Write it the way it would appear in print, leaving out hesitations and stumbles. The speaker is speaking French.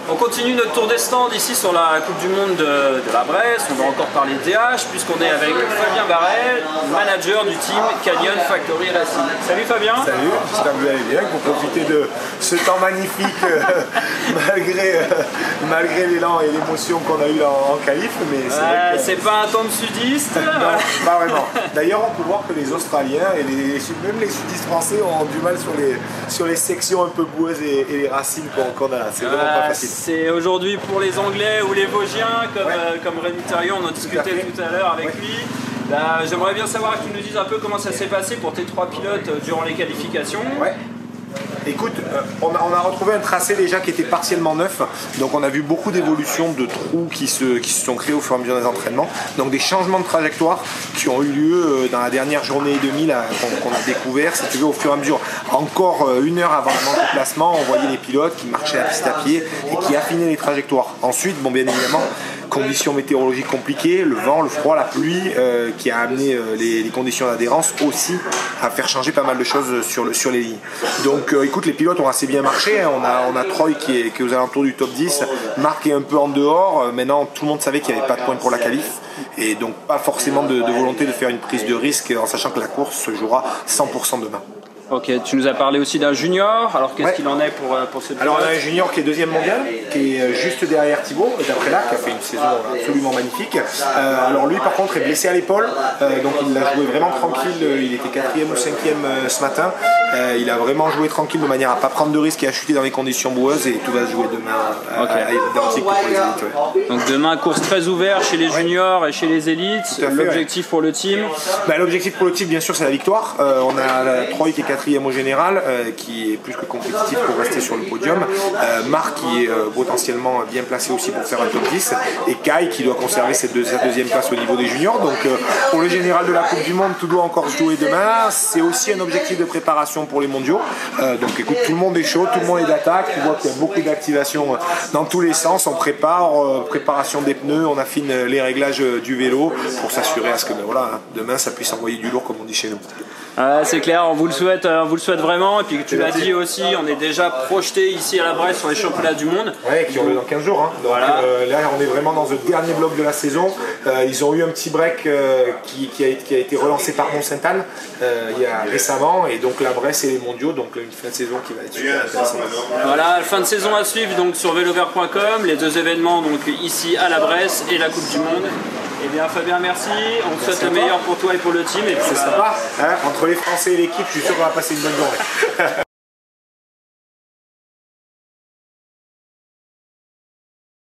On continue notre tour des stands ici sur la Coupe du Monde de la Bresse. On va encore parler de DH puisqu'on est avec Fabien Barret, manager du team Canyon Factory Racing. Salut Fabien. Salut, j'espère que vous allez bien, que vous profitez de ce temps magnifique malgré l'élan et l'émotion qu'on a eu en qualif. Mais c'est pas un temps de sudiste. Non, pas vraiment. D'ailleurs, on peut voir que les Australiens et même les sudistes français ont du mal sur les sections un peu boueuses et les racines qu'on a là. C'est vraiment pas facile. C'est aujourd'hui pour les Anglais ou les Vosgiens, comme Rémi Thériault, on en discutait tout à l'heure avec lui. J'aimerais bien savoir que tu nous dises un peu comment ça s'est passé pour tes 3 pilotes durant les qualifications. Ouais. Écoute, on a retrouvé un tracé déjà qui était partiellement neuf, donc on a vu beaucoup d'évolutions de trous qui se sont créés au fur et à mesure des entraînements, donc des changements de trajectoire qui ont eu lieu dans la dernière journée et demie qu'on a découvert, si tu veux, au fur et à mesure. Encore 1 heure avant le manque de placement, on voyait les pilotes qui marchaient la piste à pied et qui affinaient les trajectoires. Ensuite, bon, bien évidemment, conditions météorologiques compliquées, le vent, le froid, la pluie qui a amené les conditions d'adhérence aussi à faire changer pas mal de choses sur les lignes. Donc écoute, les pilotes ont assez bien marché, on a Troy qui est aux alentours du top 10, Marc est un peu en dehors, maintenant tout le monde savait qu'il n'y avait pas de points pour la qualif et donc pas forcément de volonté de faire une prise de risque en sachant que la course se jouera 100% demain. Ok, tu nous as parlé aussi d'un junior, alors qu'est-ce qu'il en est pour ce pilote? Alors on a un junior qui est 2e mondial, qui est juste derrière Thibaut, d'après là, qui a fait une saison absolument magnifique. Alors lui par contre est blessé à l'épaule, donc il l'a joué vraiment tranquille, il était 4e ou 5e ce matin. Il a vraiment joué tranquille de manière à ne pas prendre de risques et à chuter dans les conditions boueuses et tout va se jouer demain identique pour les élites. Donc demain, course très ouverte chez les juniors et chez les élites. L'objectif pour le team? L'objectif pour le team, bien sûr, c'est la victoire. On a Troy qui est 4e au général, qui est plus que compétitif pour rester sur le podium. Marc qui est potentiellement bien placé aussi pour faire un top 10. Et Kai qui doit conserver sa 2e place au niveau des juniors. Donc pour le général de la Coupe du Monde, tout doit encore se jouer demain. C'est aussi un objectif de préparation pour les mondiaux. Donc écoute, tout le monde est chaud, tout le monde est d'attaque. Tu vois qu'il y a beaucoup d'activation dans tous les sens. On prépare, préparation des pneus, on affine les réglages du vélo pour s'assurer à ce que demain ça puisse envoyer du lourd comme on dit chez nous. C'est clair, on vous le souhaite vraiment. Et puis tu l'as dit aussi, on est déjà projeté ici à la Bresse sur les championnats du monde. Ouais, qui ont lieu dans 15 jours. Donc, là, on est vraiment dans le dernier bloc de la saison. Ils ont eu un petit break qui a été relancé par Mont-Sainte-Anne récemment. Et donc la Bresse et les mondiaux, donc une fin de saison qui va être super intéressante. Voilà, fin de saison à suivre donc sur velovert.com, les 2 événements donc ici à la Bresse et la Coupe du Monde. Eh bien Fabien, merci, on te souhaite le meilleur pour toi et pour le team. C'est sympa, entre les Français et l'équipe, je suis sûr qu'on va passer une bonne journée.